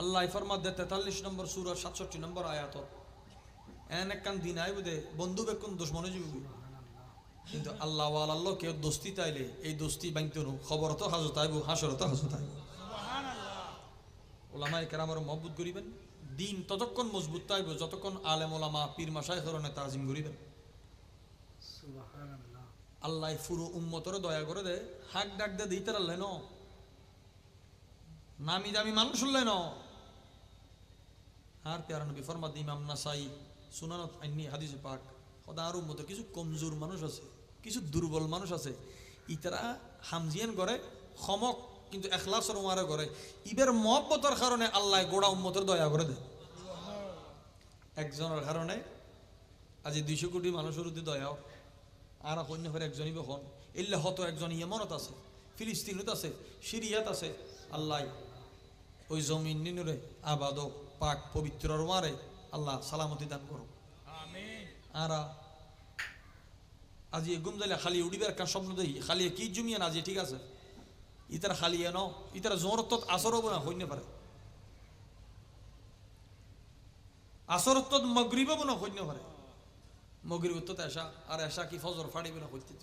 আল্লাহ ফরমাতে 43 নম্বর সূরা 67 নম্বর আয়াত এন একখান দিন আইবুদে বন্ধু বেকুন দুশ্মনে জীববি কিন্তু আল্লাহ আল্লাহ কেউ দোস্তি তাইলে এই দোস্তি বাংতনু খবর তো হাজত আইব হাসর তো হাজত আইব ওলামায়ে কেরামের মহব্বত করিবেন দিন ততক্ষণ মজবুত তাইব যতক্ষণ আলেম ওলামা পীর মাশায়েখের তাজিম করিবেন সুবহানাল্লাহ আল্লাহ পুরো উম্মতরে দয়া করে দে হাক ডাক দে দিতে আল্লাহ ন নামি দামি মানুষ হলেন আর প্যারা নবী ফরমাদ ইমাম নাসাই সুনানত আইনি হাদিসে পাক খোদার উম্মত কিছু কমজোর মানুষ আছে কিছু দুর্বল মানুষ আছে ইতারা হামজিয়ান করে খমক কিন্তু এখলাসের উমারে করে ইবের মহব্বতের কারণে আল্লাহ গোড়া উম্মতের দয়া করে দেয় একজনের কারণে আজ 200 কোটি মানুষের উদ্দি দয়া আর অন্য করে একজনই বখন এলে হতো একজন ইয়েমনত আছে ফিলিস্তিনত আছে সিরিয়াত আছে আল্লাহ ওই জমিন নিনুরে আবাদ পাক পবিত্র মারে আল্লাহ সালামতি দান করো আর আজি গুম যাইলে খালি উড়িবার একটা স্বপ্ন দেই খালি কি জমিয়ান আজি ঠিক আছে ইতার খালি এন ইতার জোরত আসরব না হইতে পারে আসরত মগরিব না হইতে পারে মগরিব তো এসা আর এসা কি ফজর ফাড়িবে না হইতে